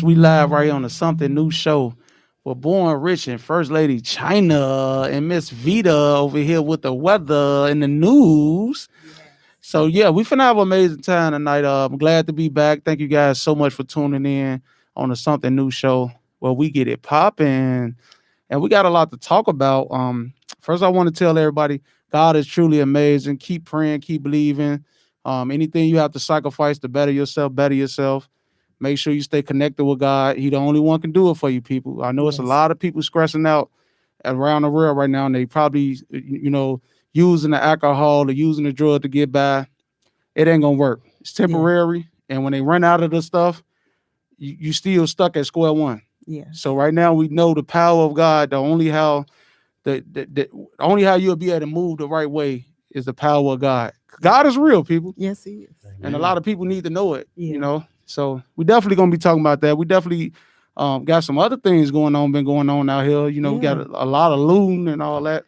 We live right here on the Something New show with Bornrich and First Lady China and Miss Vita over here with the weather and the news. So yeah, we finna have an amazing time tonight. I'm glad to be back. Thank you guys so much for tuning in on the Something New show where we get it popping. And we got a lot to talk about. First I want to tell everybody God is truly amazing. Keep praying, keep believing. Anything you have to sacrifice to better yourself, better yourself. Make sure you stay connected with God. He the only one can do it for you, people. I know it's a lot of people stressing out around the world right now, and they probably, using the alcohol or using the drug to get by. It ain't gonna work. It's temporary, and when they run out of the stuff, you still stuck at square one. Yeah. So right now we know the power of God. The only how you'll be able to move the right way is the power of God. God is real, people. Yes, He is. And a lot of people need to know it. Yeah. So we definitely gonna be talking about that. We definitely got some other things been going on out here. We got a lot of looting and all that.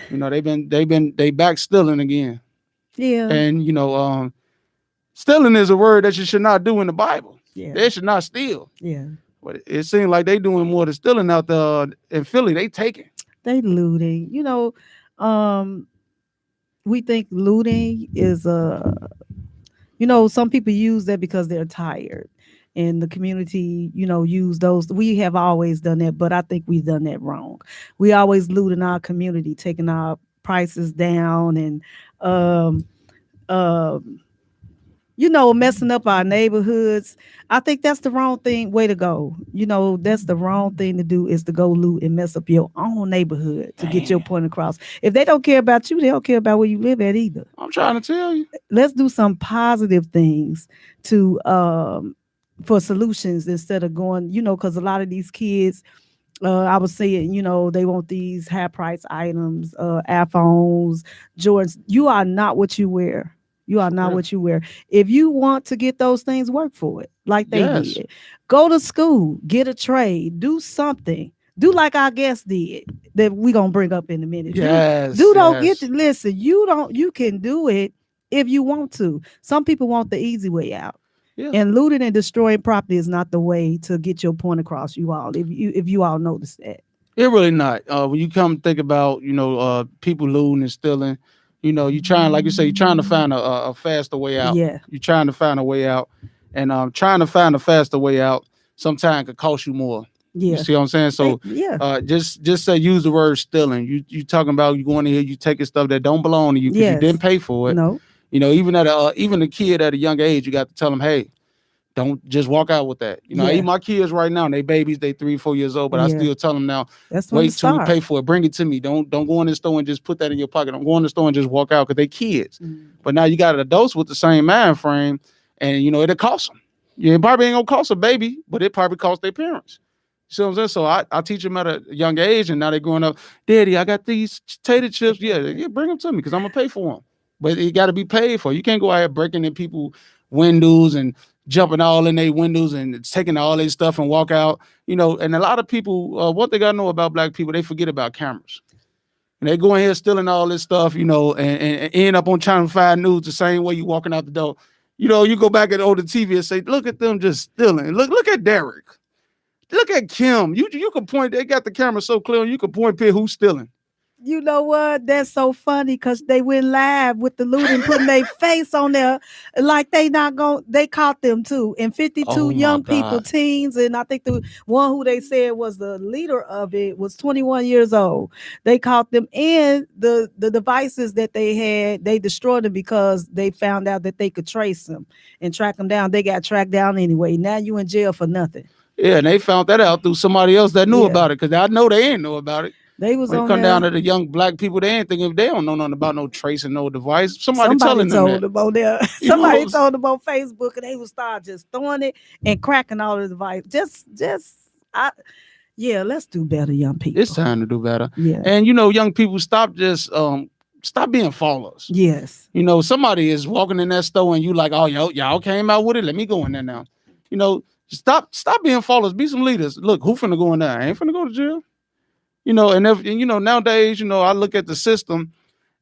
They back stealing again. Yeah. And stealing is a word that you should not do in the Bible. Yeah. They should not steal. Yeah. But it seems like they doing more than stealing out there in Philly. They taking. They looting. We think looting is some people use that because they're tired. And the community, use those. We have always done that, but I think we've done that wrong. We always loot in our community, taking our prices down and messing up our neighborhoods. I think that's the wrong way to go. That's the wrong thing to do, is to go loot and mess up your own neighborhood to get your point across. If they don't care about you, they don't care about where you live at either. I'm trying to tell you. Let's do some positive things to for solutions instead of going, because a lot of these kids, I was saying, they want these high price items, iPhones, Jordans. You are not what you wear. You are not what you wear. If you want to get those things, work for it like they did. Go to school, get a trade, do something. Do like our guest did that we're going to bring up in a minute. Listen, you can do it if you want to. Some people want the easy way out. Yeah. And looting and destroying property is not the way to get your point across, you all. If you all notice that. It really not. When you come think about, people looting and stealing, you trying, like you say, you're trying to find a faster way out. Yeah. You're trying to find a way out. And trying to find a faster way out sometimes could cost you more. Yeah. You see what I'm saying? So just say use the word stealing. You talking about you going in here, you taking stuff that don't belong to you because you didn't pay for it. No. Even a kid at a young age, you got to tell them, hey, don't just walk out with that. I eat my kids right now, and they babies, they 3-4 years old, but I still tell them now, wait till we pay for it. Bring it to me. Don't go in the store and just put that in your pocket. Don't go in the store and just walk out because they kids. But now you got adults with the same mind frame, and it'll cost them. It probably ain't gonna cost a baby, but it probably cost their parents. You see what I'm saying? So I teach them at a young age, and now they're growing up. Daddy, I got these potato chips. Yeah, bring them to me because I'm gonna pay for them. But it got to be paid for. You can't go out here breaking in people's windows and jumping all in their windows and taking all their stuff and walk out. And a lot of people, what they got to know about black people, they forget about cameras. And they go in here stealing all this stuff, and end up on Channel 5 News the same way you walking out the door. You go back and on the TV and say, look at them just stealing. Look at Derek. Look at Kim. You can point, they got the camera so clear, you can point to who's stealing. You know what? That's so funny because they went live with the loot and putting their face on there like they caught them too. And 52 young people, teens, and I think the one who they said was the leader of it was 21 years old. They caught them, and the devices that they had, they destroyed them because they found out that they could trace them and track them down. They got tracked down anyway. Now you in jail for nothing. Yeah, and they found that out through somebody else that knew about it, because I know they ain't know about it. They was when it come down to the young black people, they ain't thinking, they don't know nothing about no tracing, no device. Somebody telling them that. Somebody told them on Facebook, and they would start just throwing it and cracking all the device. Let's do better, young people. It's time to do better. Yeah. And young people, stop being followers. Yes. Somebody is walking in that store and you like, oh, y'all came out with it. Let me go in there now. Stop being followers. Be some leaders. Look, who finna go in there? I ain't finna go to jail. Nowadays, I look at the system,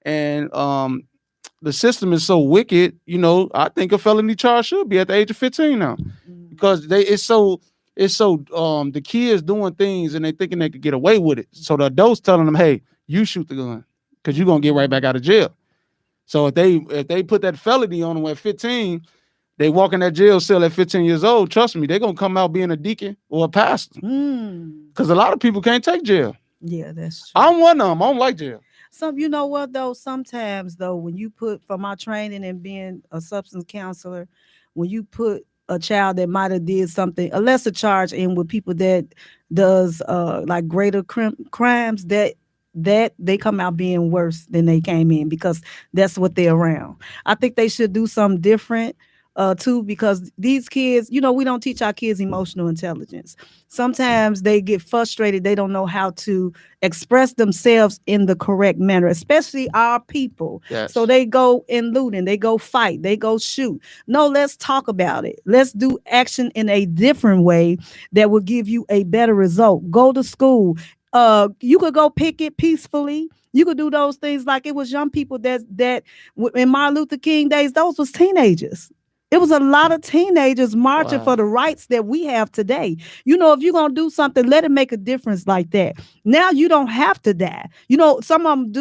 and the system is so wicked. I think a felony charge should be at the age of 15 now, because it's it's so the kids doing things and they thinking they could get away with it. So the adults telling them, hey, you shoot the gun because you're gonna get right back out of jail. So if they put that felony on them at 15, they walk in that jail cell at 15 years old, trust me, they're gonna come out being a deacon or a pastor. Because a lot of people can't take jail. Yeah, that's true. I'm one of them. I don't like jail. You know what though? Sometimes though, when you put, from my training and being a substance counselor, when you put a child that might have did something, a lesser charge in with people that does like greater crimes, that they come out being worse than they came in, because that's what they're around. I think they should do something different too, because these kids, we don't teach our kids emotional intelligence. Sometimes they get frustrated. They don't know how to express themselves in the correct manner, especially our people. Yes. So they go in looting, they go fight, they go shoot. No, let's talk about it. Let's do action in a different way that will give you a better result. Go to school. You could go picket peacefully. You could do those things like it was young people that in Martin Luther King days, those was teenagers. It was a lot of teenagers marching for the rights that we have today. If you're going to do something, let it make a difference like that. Now you don't have to die. Some of them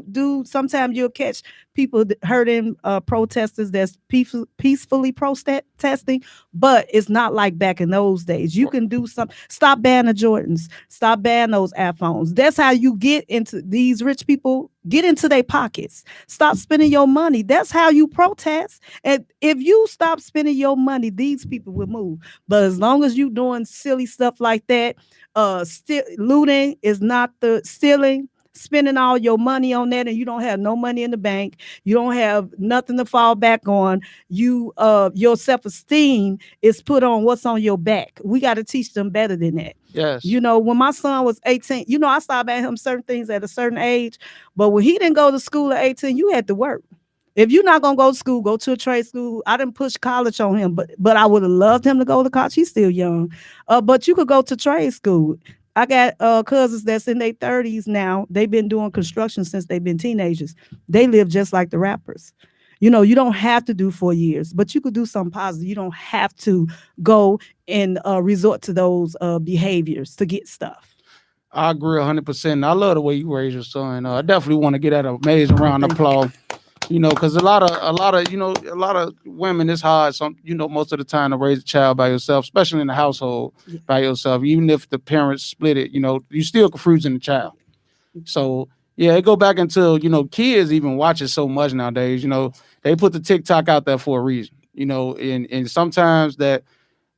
do. Sometimes you'll catch people hurting protesters that's peacefully protesting, but it's not like back in those days. You can do something. Stop banning the Jordans. Stop banning those iPhones. That's how you get into these rich people. Get into their pockets. Stop spending your money. That's how you protest. And if you stop spending your money, these people will move. But as long as you doing silly stuff like that, looting is not the stealing, spending all your money on that, and you don't have no money in the bank, you don't have nothing to fall back on, your self-esteem is put on what's on your back. We got to teach them better than that. Yes. When my son was 18, I stopped at him certain things at a certain age, but when he didn't go to school at 18, you had to work. If you're not gonna go to school, go to a trade school. I didn't push college on him, but I would have loved him to go to college. He's still young, but you could go to trade school. I got cousins that's in their 30s now. They've been doing construction since they've been teenagers. They live just like the rappers. You don't have to do 4 years, but you could do something positive. You don't have to go and resort to those behaviors to get stuff. I agree 100%. I love the way you raise your son. I definitely want to get that amazing round of applause. Because a lot of women, it's hard. Most of the time to raise a child by yourself, especially in the household by yourself. Even if the parents split it, you still confusing the child. So yeah, it go back until kids even watch it so much nowadays. They put the TikTok out there for a reason. And sometimes that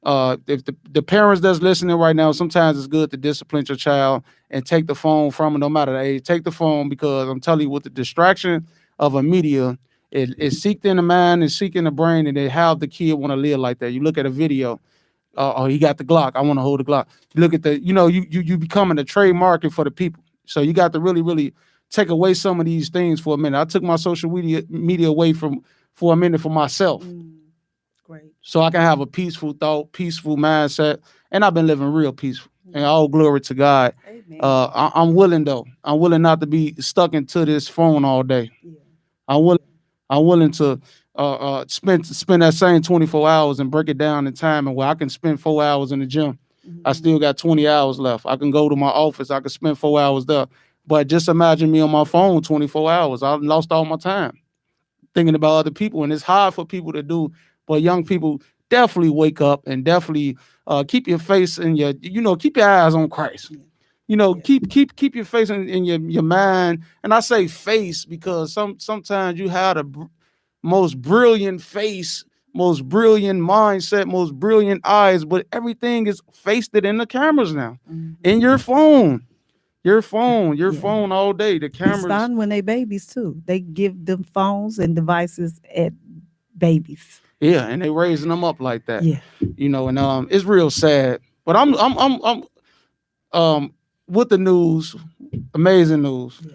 if the parents that's listening right now, sometimes it's good to discipline your child and take the phone from them, no matter the age. Take the phone, because I'm telling you, with the distraction of a media, it's seeked in the mind and seeking the brain, and they have the kid want to live like that. You look at a video, he got the Glock, I want to hold the Glock. You look at you becoming a trade market for the people. So you got to really, really take away some of these things for a minute. I took my social media away for a minute for myself. Great. So I can have a peaceful thought, peaceful mindset, and I've been living real peaceful. And all glory to God. I'm willing though. I'm willing not to be stuck into this phone all day. Yeah. I'm willing to spend that same 24 hours and break it down in time, and where I can spend 4 hours in the gym. I still got 20 hours left. I can go to my office. I can spend 4 hours there. But just imagine me on my phone 24 hours. I've lost all my time thinking about other people, and it's hard for people to do. But young people, definitely wake up and definitely keep your face in your, keep your eyes on Christ. Keep your face in your mind. And I say face because sometimes you have the most brilliant face, most brilliant mindset, most brilliant eyes, but everything is faced in the cameras now. In your phone. Your phone all day. The cameras. Starting when they babies too. They give them phones and devices at babies. Yeah, and they raising them up like that. Yeah, and it's real sad. But I'm with the news, amazing news. Yeah.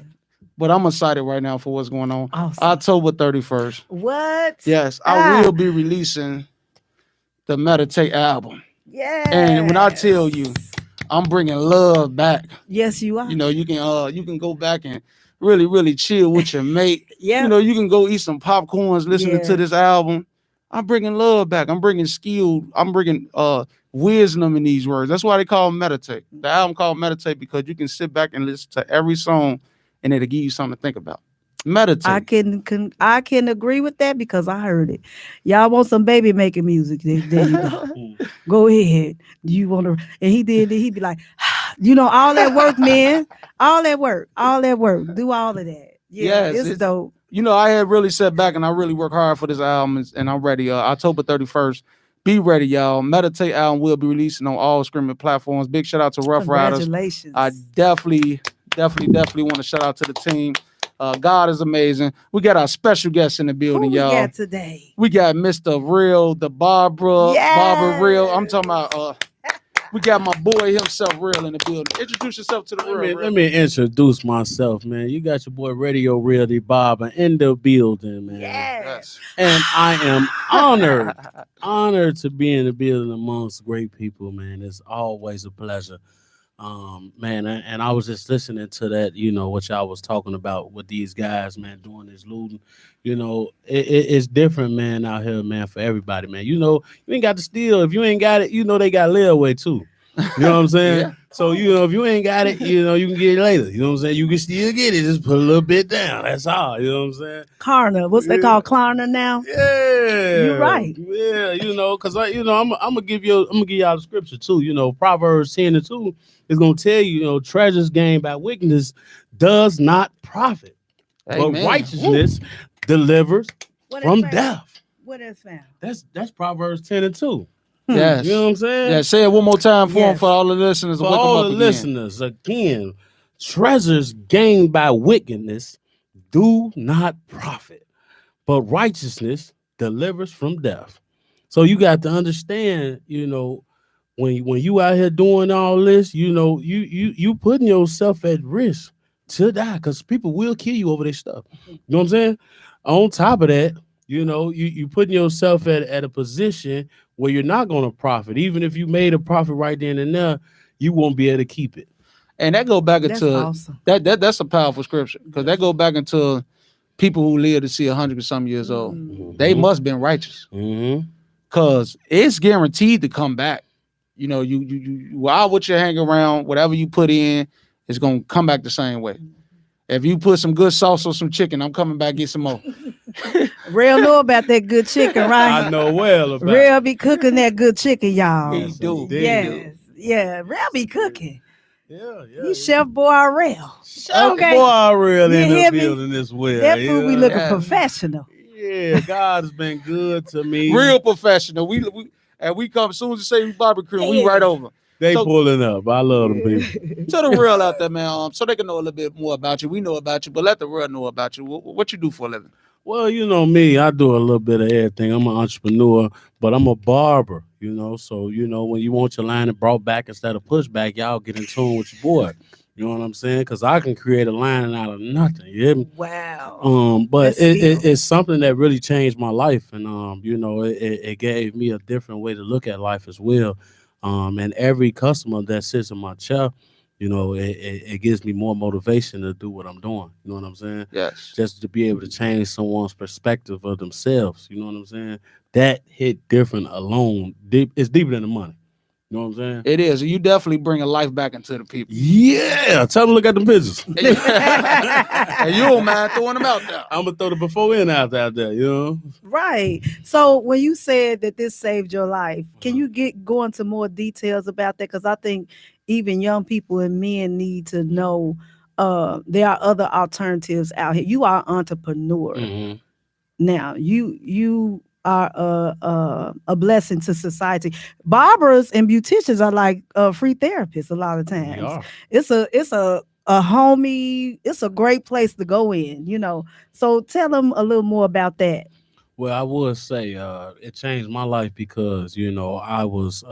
But I'm excited right now for what's going on. Awesome. October 31st. What? Yes, I will be releasing the Meditate album. Yeah. And when I tell you, I'm bringing love back. Yes, you are. You can go back and really, really chill with your mate. Yeah. You can go eat some popcorns listening to this album. I'm bringing love back. I'm bringing skill. I'm bringing wisdom in these words. That's why they call them meditate. The album called Meditate because you can sit back and listen to every song and it'll give you something to think about. Meditate. I can agree with that because I heard it. Y'all want some baby making music? There you go. Go ahead. Do you want to? And he did. He'd be like, all that work, man. All that work. Do all of that. Yeah, yes, it's dope. I had really sat back and I really worked hard for this album, and I'm ready. October 31st. Be ready, y'all. Meditate album will be releasing on all streaming platforms. Big shout out to Rough Riders. Congratulations. I definitely want to shout out to the team. God is amazing. We got our special guests in the building, y'all. We got today? We got Mr. Real, the Barbara, Barbara Real. I'm talking about. We got my boy himself, Real, in the building. Introduce yourself to the Real. Let me introduce myself, man. You got your boy Radio Real, the Barbara, in the building, man. Yes. And I am honored to be in the building amongst great people, man. It's always a pleasure. Man, and I was just listening to that, what y'all was talking about with these guys, man, doing this looting. It's different, man, out here, man, for everybody, man. You ain't got to steal. If you ain't got it, they got layaway too. You know what I'm saying? Yeah. So, if you ain't got it, you can get it later. You know what I'm saying? You can still get it. Just put a little bit down. That's all. You know what I'm saying? Klarna. What's they call Klarna now? Yeah. You're right. Yeah, because I'm gonna give y'all the scripture too. Proverbs 10:2 is gonna tell you, treasures gained by wickedness does not profit. But righteousness delivers from death. What is found? That's Proverbs 10:2. Yes. You know what I'm saying? Yeah, say it one more time for all the listeners. For all the listeners, again, treasures gained by wickedness do not profit, but righteousness delivers from death. So you got to understand, when you out here doing all this, you putting yourself at risk to die because people will kill you over this stuff. You know what I'm saying? On top of that, you putting yourself at a position where you're not going to profit. Even if you made a profit right then and there, you won't be able to keep it. And that go back into awesome. That's a powerful scripture because that go back into people who live to see 100 and some years old. Mm-hmm. They must have been righteous because it's guaranteed to come back. You while what you hang around, whatever you put in, it's gonna come back the same way. If you put some good sauce on some chicken, I'm coming back get some more. Real know about that good chicken, right? I know well about Real be cooking that good chicken, y'all. He do. Yes. Yeah, Real be cooking. Yeah. He's Chef Boy Real. Chef Boy Real in the building as well. That food be looking professional. Yeah, God has been good to me. Real professional. We come as soon as you say we barbecue, we right over. They pulling up. I love them people. Tell the Real out there, man, so they can know a little bit more about you. We know about you, but let the world know about you. What you do for a living? Well, me, I do a little bit of everything. I'm an entrepreneur, but I'm a barber, So, when you want your line brought back instead of pushback, y'all get in tune with your boy. You know what I'm saying? Because I can create a line out of nothing. You hear me? Wow. But it's something that really changed my life. And, it gave me a different way to look at life as well. And every customer that sits in my chair, it gives me more motivation to do what I'm doing. You know what I'm saying? Yes. Just to be able to change someone's perspective of themselves. You know what I'm saying? That hit different alone. It's deeper than the money. You know what I'm saying? It is. You definitely bring a life back into the people. Yeah. Tell them to look at the pictures. And you don't mind throwing them out there. I'm going to throw the before and after out there, Right. So when you said that this saved your life, can you go into more details about that? Because I think even young people and men need to know there are other alternatives out here. You are an entrepreneur. Mm-hmm. Now, you are a blessing to society. Barbers and beauticians are like free therapists a lot of times. It's a homie, it's a great place to go in, So tell them a little more about that. Well, I would say it changed my life because, I was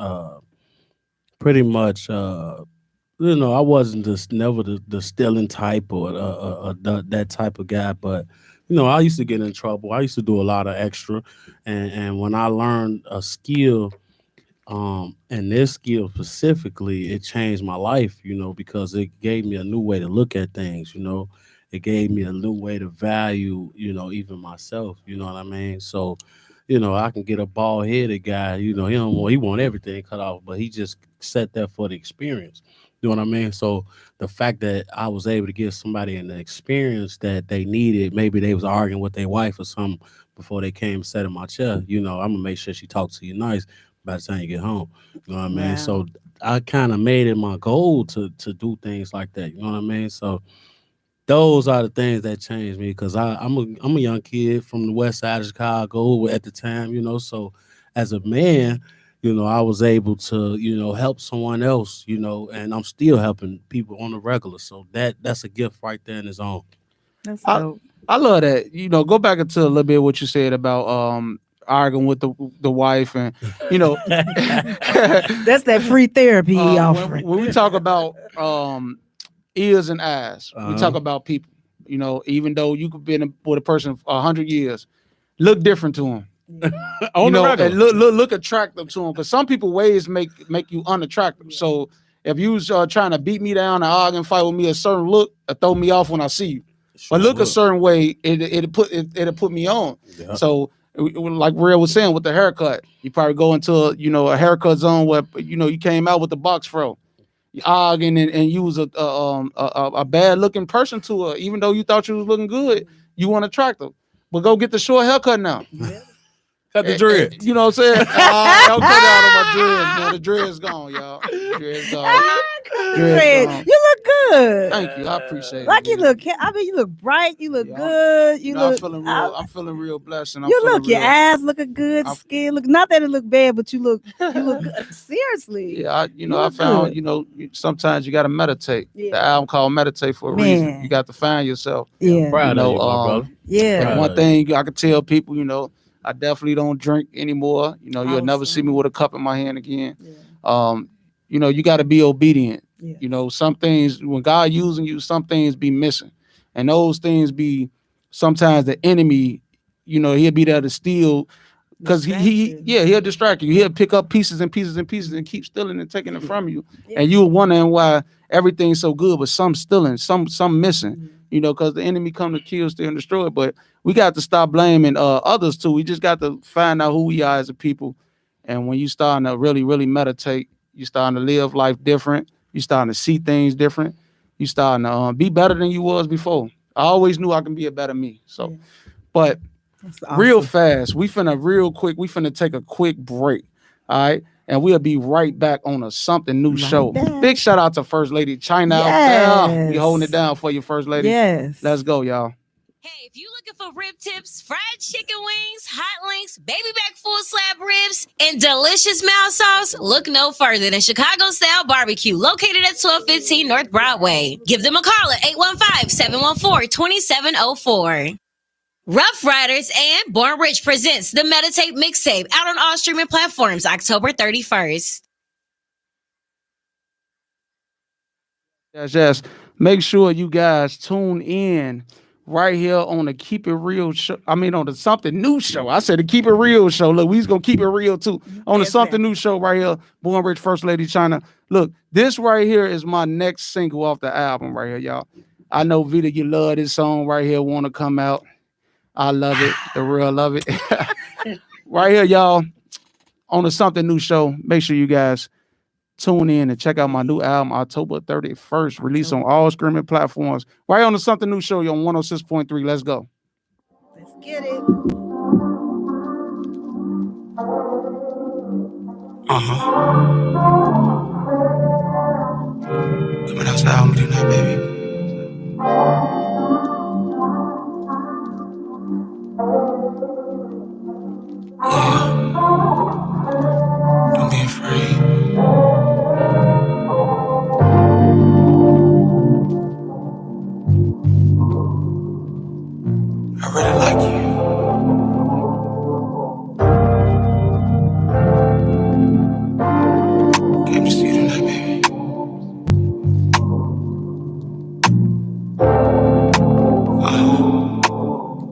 pretty much I wasn't never the stealing type or that type of guy, but I used to get in trouble. I used to do a lot of extra, and when I learned a skill, and this skill specifically, it changed my life. Because it gave me a new way to look at things. It gave me a new way to value. Even myself. You know what I mean? So, I can get a bald headed guy. He want everything cut off, but he just sat there for the experience. You know what I mean? So the fact that I was able to give somebody an experience that they needed, maybe they was arguing with their wife or something before they came and sat in my chair. I'm gonna make sure she talks to you nice by the time you get home. You know what I mean? So I kind of made it my goal to do things like that. You know what I mean? So those are the things that changed me, because I'm a young kid from the west side of Chicago at the time. So as a man, I was able to, help someone else, and I'm still helping people on the regular. So that's a gift right there in its own. That's dope. I love that. Go back into a little bit what you said about arguing with the wife, and that's that free therapy offering. When we talk about ears and eyes, we talk about people. Even though you could be with a person for 100 years, look different to them. And look attractive to them, because some people ways make you unattractive. So if you was trying to beat me down and argue and fight with me, a certain look throw me off when I see you. But look a certain way, it'll put me on. Yeah. So like Real was saying with the haircut, you probably go into a haircut zone where you came out with the box fro. You arguing and you was a bad looking person to her, even though you thought you was looking good, you weren't attractive. But go get the short haircut now. Cut the dread. You know what I'm saying? Don't cut out of my dreads, man. The dread's gone, y'all. Dread's gone. You look good. Thank you. I appreciate it. Like you look, you look bright. You look good. I'm feeling real blessed. And your eyes looking good. Skin look, not that it look bad, but you look good. Seriously. Yeah, I found, sometimes you got to meditate. Yeah. The album called Meditate for a reason. You got to find yourself. Yeah. Proud of you, my brother. Yeah. One thing I can tell people, I definitely don't drink anymore. You'll never see me with a cup in my hand again. Yeah. You got to be obedient. Yeah. Some things, when God using you, some things be missing. And those things be sometimes the enemy, he'll be there to steal, because he'll distract you. He'll pick up pieces and pieces and pieces and keep stealing and taking it from you. Yeah. And you're wondering why everything's so good, but some stealing, some missing, because the enemy come to kill, steal, and destroy. But we got to stop blaming others too. We just got to find out who we are as a people. And when you starting to really, really meditate, you starting to live life different. You starting to see things different. You starting to be better than you was before. I always knew I can be a better me. So, but awesome. Real fast, we finna take a quick break. All right. And we'll be right back on a something new show. Back. Big shout out to First Lady China out there. We holding it down for you, First Lady. Yes. Let's go, y'all. Hey, if you're looking for rib tips, fried chicken wings, hot links, baby back full slab ribs, and delicious mouth sauce, look no further than Chicago Style Barbecue, located at 1215 North Broadway. Give them a call at 815-714-2704. Rough Riders and Bornrich presents the Meditate Mixtape, out on all streaming platforms October 31st. Yes. Make sure you guys tune in right here on the Keep It Real show. On the Something New show. I said the Keep It Real show. Look, we's gonna keep it real too. On the Something New show right here, Bornrich, First Lady China. Look, this right here is my next single off the album right here, y'all. I know Vita, you love this song right here. Want to come out? I love it. The real love it. Right here, y'all. On the Something New show. Make sure you guys tune in and check out my new album, October 31st, released on all streaming platforms. Right on the Something New show, you're on 106.3. Let's go. Let's get it. Coming outside with me tonight, baby. Yeah. Don't be afraid. I really like you. Came to see you tonight, baby.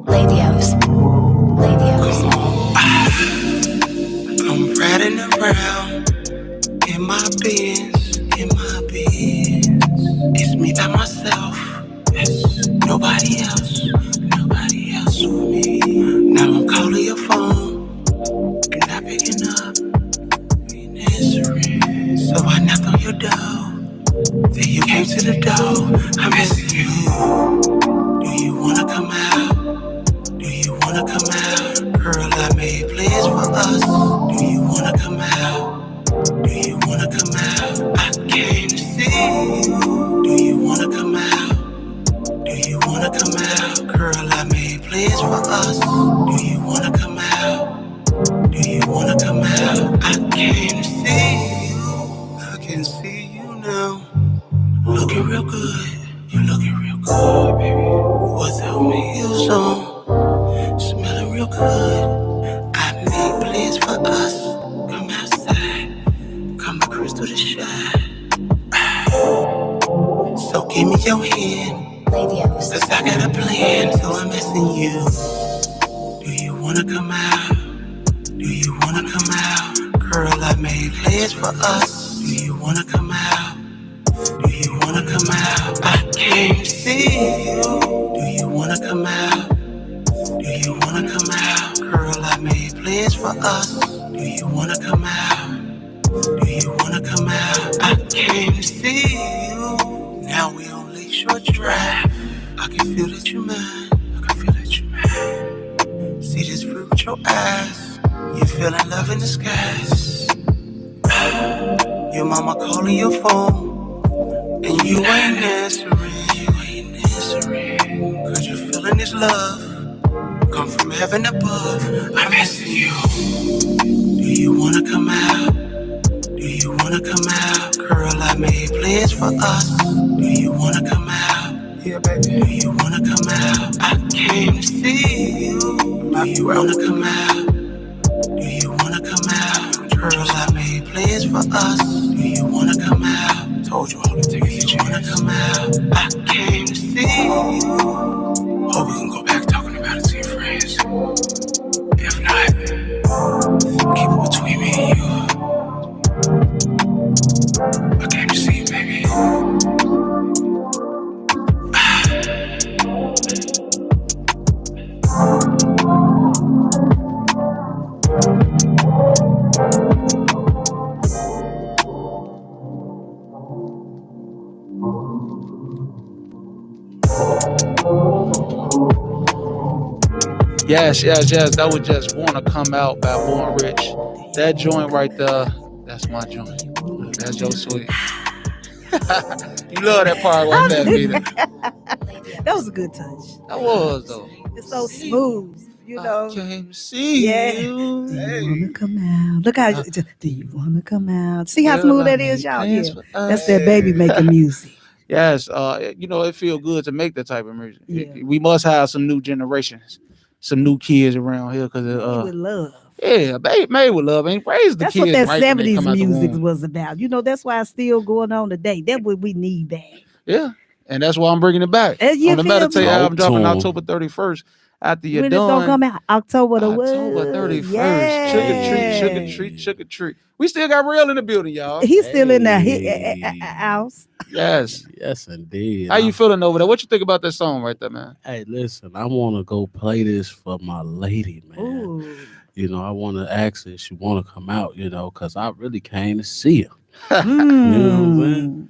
Ladios. I'm riding around in my Benz. It's me by myself. Yes. Nobody else with me. Now I'm calling your phone. to the door. I'm asking you, do you wanna come out? Do you wanna come out? Girl, I made plans for us. Do you wanna come out? Do you wanna come out? I came to see you. Do you wanna come out? Do you wanna come out? Girl, I made plans for us. Do you wanna come out? Do you wanna come out? I came to see you. I can see you now. Looking real good. You looking real good, baby. Without me, you on. Smelling real good. I made plans for us. Come outside. Come across to the shine. So give me your hand. Cause I got a plan. So I'm asking you. Do you wanna come out? Do you wanna come out? Girl, I made plans for us. Do you wanna come out? Do you wanna come out? I came to see you. Do you wanna come out? Do you wanna come out? Girl, I made plans for us. Do you wanna come out? Do you wanna come out? I came to see you. Now we on Lakeshore Drive. I can feel that you're mine. I can feel that you're mine. See this fruit with your eyes. You feeling love in the skies. Your mama calling your phone, and you ain't answering. Cause you're feeling this love come from heaven above. I'm asking you, do you wanna come out? Do you wanna come out? Girl, I made plans for us. Do you wanna come out? Yeah, baby. Do you wanna come out? I came to see you. Do you wanna come out? Do you wanna come out? Girl, I made plans for us. Do you wanna come out? Told you all the tickets. Do you wanna come out? I came to see you. Hope we can go back talking about it to your friends. If not, keep it between me and you. I came to see you, baby. Yes. That was just Wanna Come Out by Bornrich. That joint right there, that's my joint. That's Joe Sweet. You love that part right there, Vita. That was a good touch. That was, though. It's so smooth, you know. I came to see you. Do you wanna come out? Look how do you wanna come out? See how smooth that is, y'all? Yeah. That's that baby making music. Yes, it feels good to make that type of music. Yeah. We must have some new generations, some new kids around here, because with love. Yeah, made with love. Ain't raised the that's kids. That's what that right 70s music was about. That's why it's still going on today. That's what we need back. Yeah, and that's why I'm bringing it back. On the Meditate album dropping October 31st. After you're when done, it's gonna come out October 31st. Yes. Sugar treat. We still got Real in the building, y'all. He's still in that house. Yes, indeed. How you feeling over there? What you think about that song right there, man? Hey, listen, I want to go play this for my lady, man. Ooh. I want to ask her if she want to come out, because I really came to see her. You know what I'm saying?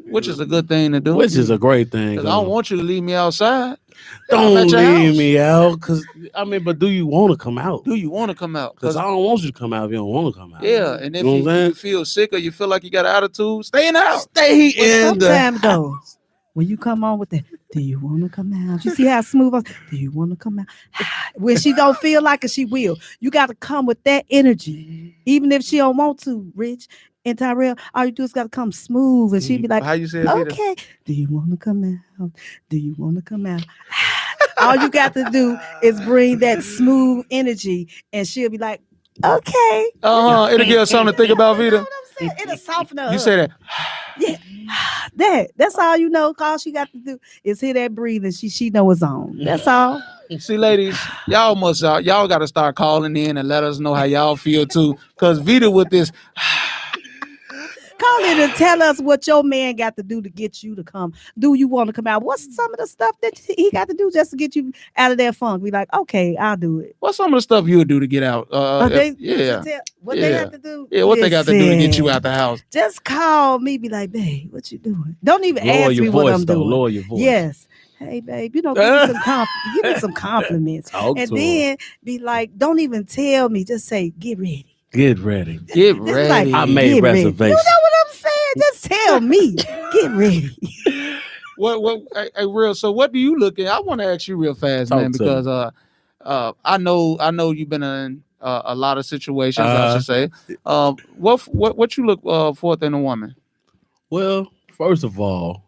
Which is a good thing to do. Which is a great thing. Because I don't want you to leave me outside. Don't leave me out. But do you want to come out? Do you want to come out? Because I don't want you to come out if you don't want to come out. Yeah, and if you feel sick or you feel like you got an attitude, stay in the house. Stay in the house. Though, when you come on with that, do you want to come out? You see how smooth I was? Do you want to come out? When she don't feel like it, she will. You got to come with that energy. Even if she don't want to, Rich and Tyrell, all you do is got to come smooth. And she'd be like, how you say it, okay, Vita? Do you want to come out? Do you want to come out? All you got to do is bring that smooth energy, and she'll be like, okay. It'll give her something to think about, Vita. You know what I'm saying? It'll soften her. You say that. Yeah. That's all you know. All she got to do is hear that breathing. She know it's on. That's all. See, ladies, y'all got to start calling in and let us know how y'all feel too. Cause Vita with this, Call in and tell us what your man got to do to get you to come. Do you want to come out? What's some of the stuff that he got to do just to get you out of that funk? Be like, okay, I'll do it. What's some of the stuff you would do to get out? What they have to do? Yeah, what they got to do to get you out the house? Just call me. Be like, babe, what you doing? Don't even Lower ask your me voice, what I'm though. doing. Lower your voice. Yes. Hey, babe, give me some compliments. And then be like, don't even tell me. Just say, get ready. Get ready. Get ready. Like, I made reservations. You know what I'm saying? Just tell me. Get ready. Hey, real. So what do you look at? I want to ask you real fast, man, because I know you've been in a lot of situations. I should say. What you look for in a woman? Well, first of all,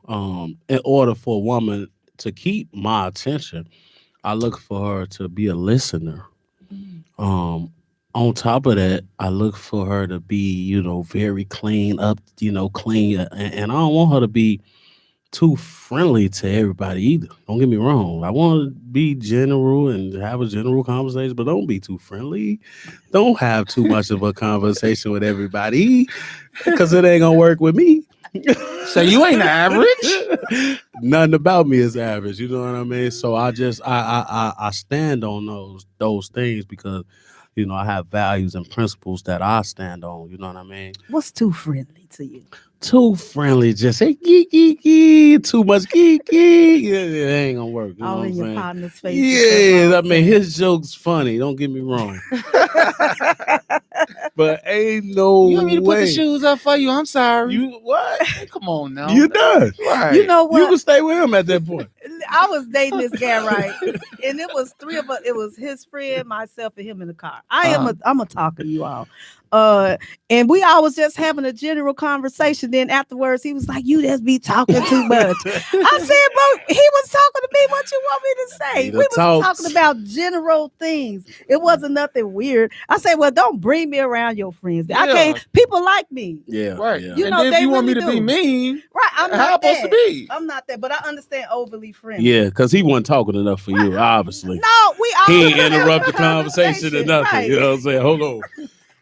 in order for a woman to keep my attention, I look for her to be a listener. On top of that, I look for her to be, very clean up, clean. And I don't want her to be too friendly to everybody either. Don't get me wrong. I want to be general and have a general conversation, but don't be too friendly. Don't have too much of a conversation with everybody because it ain't going to work with me. So you ain't average? Nothing about me is average. You know what I mean? So I stand on those things because I have values and principles that I stand on. You know what I mean? What's too friendly to you? Too friendly, just say gee. Too much gee. It ain't gonna work. All in your partner's face. Yeah, I mean his joke's funny. Don't get me wrong. But ain't no you want me to way. Put the shoes up for you? I'm sorry. You what? Hey, come on now. You done. Right. You know what? You can stay with him at that point. I was dating this guy, right? And it was three of us. It was his friend, myself, and him in the car. I'm a talker, you all. And we always just having a general conversation. Then afterwards, he was like, "You just be talking too much." I said, "Bro, he was talking to me. What you want me to say?" We was talking about general things. It wasn't nothing weird. I said, "Well, don't bring me around your friends. I can't. People like me. Yeah, right. Yeah. You and know, if you want me to be mean, right? I'm how not supposed to be? I'm not that, but I understand overly friendly. Yeah, because he wasn't talking enough for you, obviously. No, he ain't interrupt the conversation or nothing. Right. You know what I'm saying? Hold on.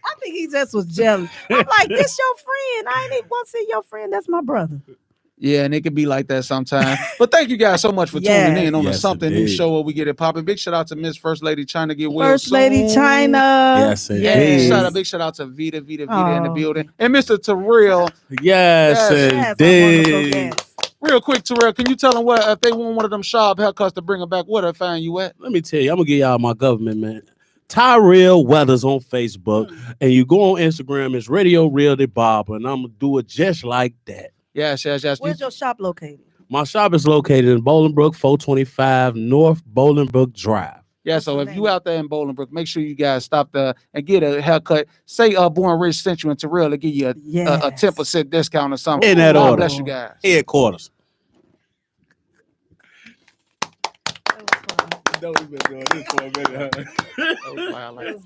I think he just was jealous. I'm like, this your friend. I ain't even want to see your friend. That's my brother. Yeah, and it can be like that sometimes. But thank you guys so much for tuning in on the Something New show where we get it popping. Big shout out to Miss First Lady China get well First Lady China. Yes, big shout out to Vita in the building. And Mr. Terrell. Yes, indeed. Real quick, Terrell, can you tell them if they want one of them sharp haircuts to bring them back, where they find you at? Let me tell you, I'm going to give y'all my government, man. Tyrell Weathers on Facebook, and you go on Instagram, it's Radio Real the Barber, and I'm going to do it just like that. Yes. Where's your shop located? My shop is located in Bolingbrook, 425 North Bolingbrook Drive. Yeah, so if you out there in Bolingbrook, make sure you guys stop there and get a haircut. Say Bornrich sent you in Terrell to give you a 10% discount or something. In that order. Bless you guys. Headquarters. That was fun. We've been doing this for a minute. That was wild.